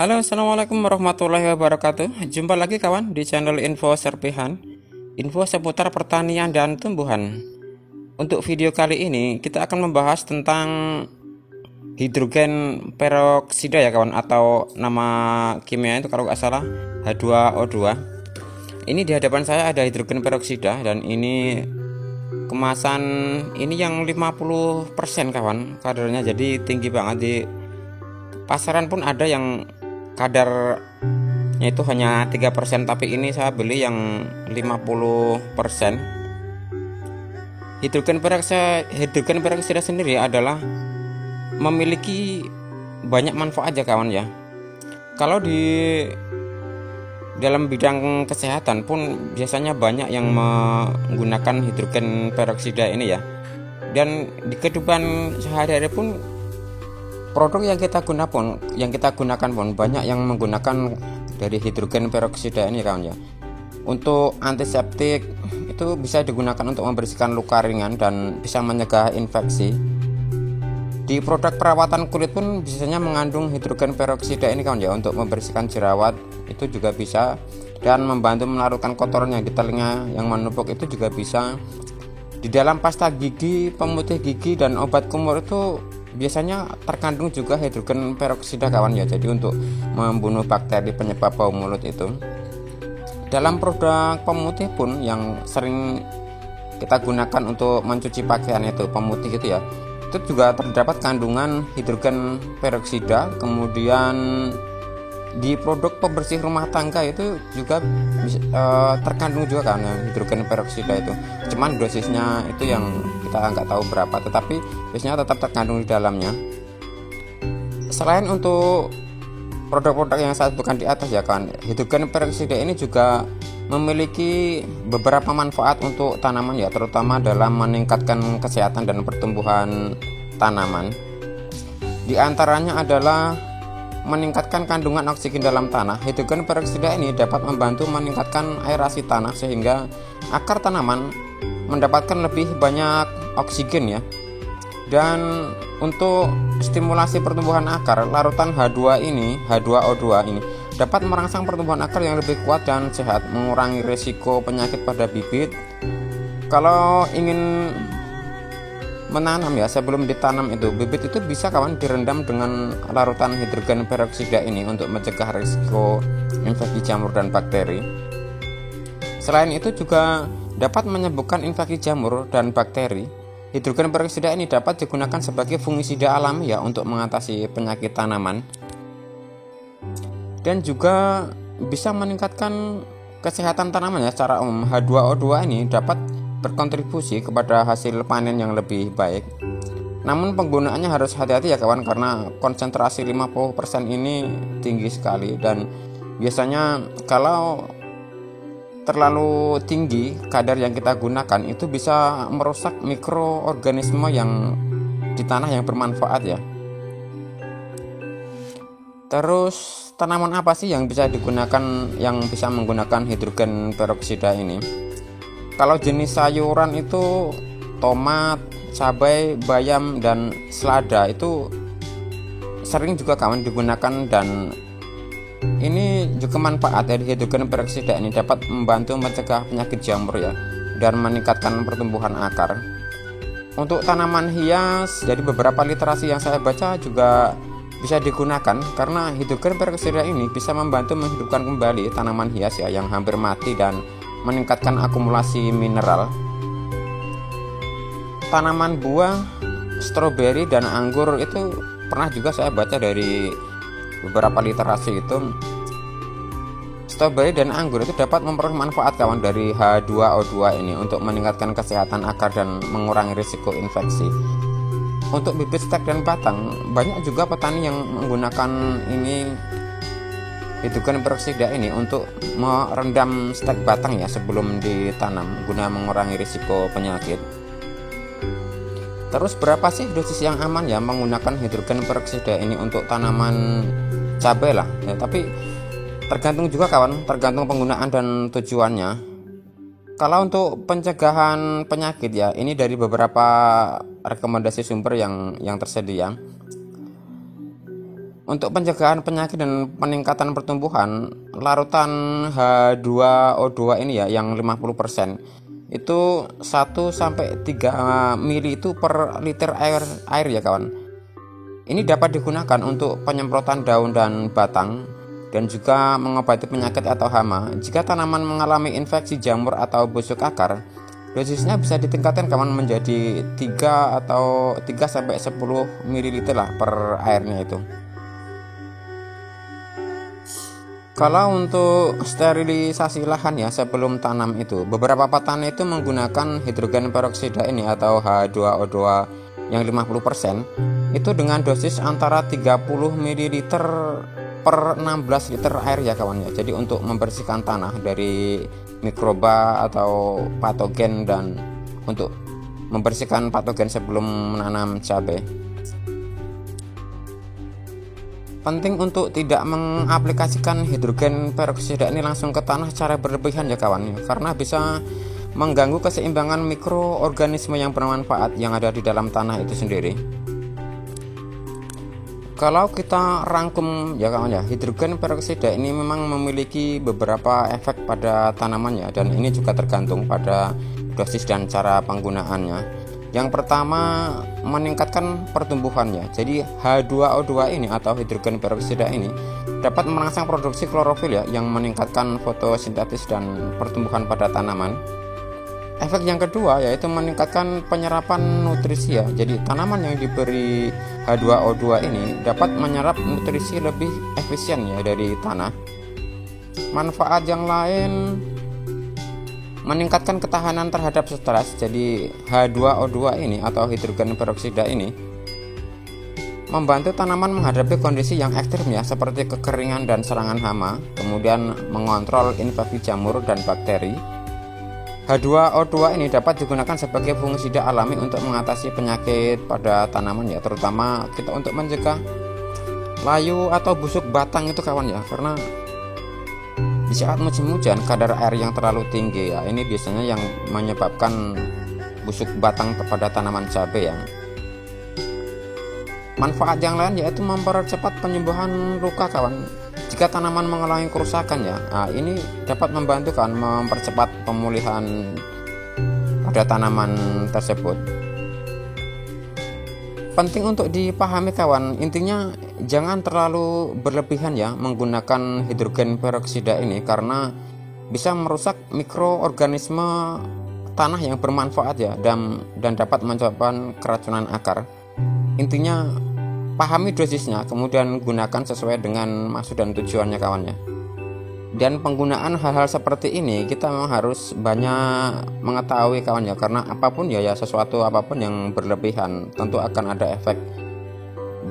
Halo, assalamualaikum warahmatullahi wabarakatuh. Jumpa lagi kawan di channel Info Serpihan, info seputar pertanian dan tumbuhan. Untuk video kali ini kita akan membahas tentang hidrogen peroksida ya kawan, atau nama kimia itu kalau nggak salah H2O2. Ini di hadapan saya ada hidrogen peroksida dan ini kemasan ini yang 50% kawan kadarnya, jadi tinggi banget. Di pasaran pun ada yang kadarnya itu hanya 3%, tapi ini saya beli yang 50%. Hidrogen peroksida sendiri adalah memiliki banyak manfaat ya kawan ya. Kalau di dalam bidang kesehatan pun biasanya banyak yang menggunakan hidrogen peroksida ini ya. Dan di kehidupan sehari-hari pun produk yang kita gunakan pun banyak yang menggunakan dari hidrogen peroksida ini kawan ya. Untuk antiseptik itu bisa digunakan untuk membersihkan luka ringan dan bisa mencegah infeksi. Di produk perawatan kulit pun biasanya mengandung hidrogen peroksida ini kawan ya, untuk membersihkan jerawat itu juga bisa, dan membantu melarutkan kotoran yang di telinga yang menumpuk itu juga bisa. Di dalam pasta gigi, pemutih gigi dan obat kumur itu biasanya terkandung juga hidrogen peroksida kawan ya, jadi untuk membunuh bakteri penyebab bau mulut itu. Dalam produk pemutih pun yang sering kita gunakan untuk mencuci pakaian itu, pemutih itu ya, itu juga terdapat kandungan hidrogen peroksida. Kemudian di produk pembersih rumah tangga itu juga terkandung juga kan hidrogen peroksida itu, cuman dosisnya itu yang kita nggak tahu berapa, tetapi biasanya tetap terkandung di dalamnya. Selain untuk produk-produk yang saya sebutkan di atas ya kan, hidrogen peroksida ini juga memiliki beberapa manfaat untuk tanaman ya, terutama dalam meningkatkan kesehatan dan pertumbuhan tanaman. Di antaranya adalah meningkatkan kandungan oksigen dalam tanah. Hidrogen peroksida ini dapat membantu meningkatkan aerasi tanah sehingga akar tanaman mendapatkan lebih banyak oksigen ya. Dan untuk stimulasi pertumbuhan akar, larutan H2O2 ini dapat merangsang pertumbuhan akar yang lebih kuat dan sehat, mengurangi risiko penyakit pada bibit. Kalau ingin menanam ya, sebelum ditanam itu bibit itu bisa kawan direndam dengan larutan hidrogen peroksida ini untuk mencegah risiko infeksi jamur dan bakteri. Selain itu juga dapat menyembuhkan infeksi jamur dan bakteri. Hidrogen peroksida ini dapat digunakan sebagai fungisida alami ya, untuk mengatasi penyakit tanaman, dan juga bisa meningkatkan kesehatan tanaman ya secara umum. H2O2 ini dapat berkontribusi kepada hasil panen yang lebih baik. Namun penggunaannya harus hati-hati ya kawan, karena konsentrasi 50% ini tinggi sekali, dan biasanya kalau terlalu tinggi kadar yang kita gunakan itu bisa merusak mikroorganisme yang di tanah yang bermanfaat ya. Terus tanaman apa sih yang bisa digunakan, yang bisa menggunakan hidrogen peroksida ini? Kalau jenis sayuran itu tomat, cabai, bayam, dan selada itu sering juga kawan digunakan, dan ini juga manfaat dari hidrogen peroksida ini dapat membantu mencegah penyakit jamur ya, dan meningkatkan pertumbuhan akar. Untuk tanaman hias, dari beberapa literasi yang saya baca juga bisa digunakan, karena hidrogen peroksida ini bisa membantu menghidupkan kembali tanaman hias ya yang hampir mati dan meningkatkan akumulasi mineral. Tanaman buah, stroberi dan anggur itu pernah juga saya baca dari beberapa literasi itu, stroberi dan anggur itu dapat memperoleh manfaat kawan dari H2O2 ini untuk meningkatkan kesehatan akar dan mengurangi risiko infeksi. Untuk bibit stek dan batang, banyak juga petani yang menggunakan ini hidrogen peroksida ini untuk merendam stek batang ya sebelum ditanam, guna mengurangi risiko penyakit. Terus berapa sih dosis yang aman ya menggunakan hidrogen peroksida ini untuk tanaman cabai lah ya, tapi tergantung juga kawan, tergantung penggunaan dan tujuannya. Kalau untuk pencegahan penyakit ya, ini dari beberapa rekomendasi sumber yang tersedia. Untuk pencegahan penyakit dan peningkatan pertumbuhan, larutan H2O2 ini ya yang 50% itu 1 sampai 3 mili itu per liter air ya kawan. Ini dapat digunakan untuk penyemprotan daun dan batang dan juga mengobati penyakit atau hama. Jika tanaman mengalami infeksi jamur atau busuk akar, dosisnya bisa ditingkatkan kawan menjadi 3 sampai 10 ml lah per airnya itu. Kalau untuk sterilisasi lahan ya sebelum tanam itu, beberapa petani itu menggunakan hidrogen peroksida ini atau H2O2 yang 50% itu dengan dosis antara 30 ml per 16 liter air ya kawan ya. Jadi untuk membersihkan tanah dari mikroba atau patogen dan untuk membersihkan patogen sebelum menanam cabai. Penting untuk tidak mengaplikasikan hidrogen peroksida ini langsung ke tanah secara berlebihan ya kawan, karena bisa mengganggu keseimbangan mikroorganisme yang bermanfaat yang ada di dalam tanah itu sendiri. Kalau kita rangkum ya kawan ya, hidrogen peroksida ini memang memiliki beberapa efek pada tanamannya dan ini juga tergantung pada dosis dan cara penggunaannya. Yang pertama, meningkatkan pertumbuhannya. Jadi H2O2 ini atau hidrogen peroksida ini dapat merangsang produksi klorofil ya, yang meningkatkan fotosintesis dan pertumbuhan pada tanaman. Efek yang kedua yaitu meningkatkan penyerapan nutrisi ya. Jadi tanaman yang diberi H2O2 ini dapat menyerap nutrisi lebih efisien ya dari tanah. Manfaat yang lain, meningkatkan ketahanan terhadap stres. Jadi H2O2 ini atau hidrogen peroksida ini membantu tanaman menghadapi kondisi yang ekstrim ya, seperti kekeringan dan serangan hama, kemudian mengontrol infeksi jamur dan bakteri. H2O2 ini dapat digunakan sebagai fungisida alami untuk mengatasi penyakit pada tanaman ya, terutama kita untuk mencegah layu atau busuk batang itu kawan ya, karena di saat musim hujan kadar air yang terlalu tinggi ya, ini biasanya yang menyebabkan busuk batang pada tanaman cabai ya. Manfaat yang lain yaitu mempercepat penyembuhan luka kawan. Jika tanaman mengalami kerusakan ya, ini dapat membantu kan mempercepat pemulihan pada tanaman tersebut. Penting untuk dipahami kawan, intinya jangan terlalu berlebihan ya menggunakan hidrogen peroksida ini, karena bisa merusak mikroorganisme tanah yang bermanfaat ya, dan dapat menyebabkan keracunan akar. Intinya pahami dosisnya, kemudian gunakan sesuai dengan maksud dan tujuannya kawannya. Dan penggunaan hal-hal seperti ini kita memang harus banyak mengetahui kawan ya, karena apapun ya sesuatu apapun yang berlebihan tentu akan ada efek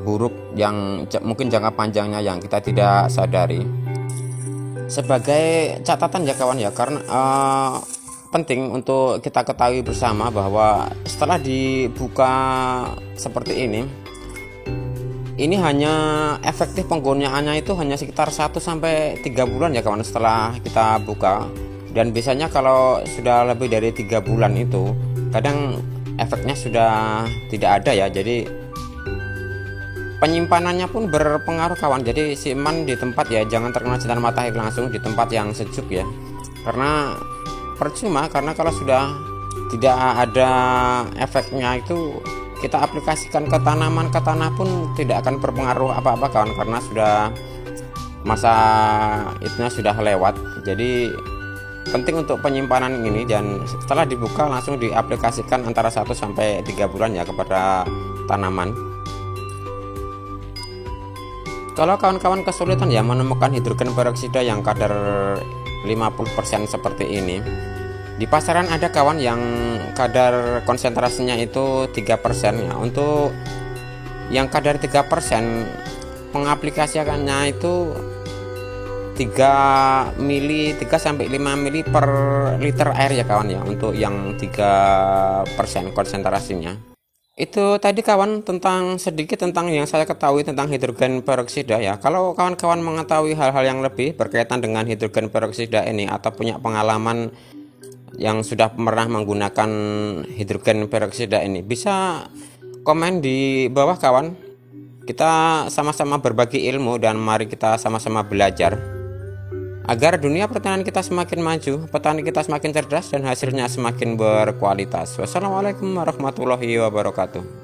buruk yang mungkin jangka panjangnya yang kita tidak sadari. Sebagai catatan ya kawan ya, karena penting untuk kita ketahui bersama bahwa setelah dibuka seperti ini hanya efektif penggunaannya itu hanya sekitar 1-3 bulan ya kawan setelah kita buka, dan biasanya kalau sudah lebih dari 3 bulan itu kadang efeknya sudah tidak ada ya. Jadi penyimpanannya pun berpengaruh kawan, jadi simpan di tempat ya, jangan terkena sinar matahari langsung, di tempat yang sejuk ya, karena percuma, karena kalau sudah tidak ada efeknya itu kita aplikasikan ke tanaman, ke tanah pun tidak akan berpengaruh apa-apa kawan, karena sudah masa itunya sudah lewat. Jadi penting untuk penyimpanan ini, dan setelah dibuka langsung diaplikasikan antara 1-3 bulan ya kepada tanaman. Kalau kawan-kawan kesulitan ya menemukan hidrogen peroksida yang kadar 50% seperti ini, di pasaran ada kawan yang kadar konsentrasinya itu 3% ya. Untuk yang kadar 3%, pengaplikasiannya itu 3 sampai 5 mili per liter air ya kawan ya, untuk yang 3% konsentrasinya. Itu tadi kawan sedikit tentang yang saya ketahui tentang hidrogen peroksida ya. Kalau kawan-kawan mengetahui hal-hal yang lebih berkaitan dengan hidrogen peroksida ini atau punya pengalaman yang sudah pernah menggunakan hidrogen peroksida ini, bisa komen di bawah kawan. Kita sama-sama berbagi ilmu dan mari kita sama-sama belajar agar dunia pertanian kita semakin maju, petani kita semakin cerdas dan hasilnya semakin berkualitas. Wassalamualaikum warahmatullahi wabarakatuh.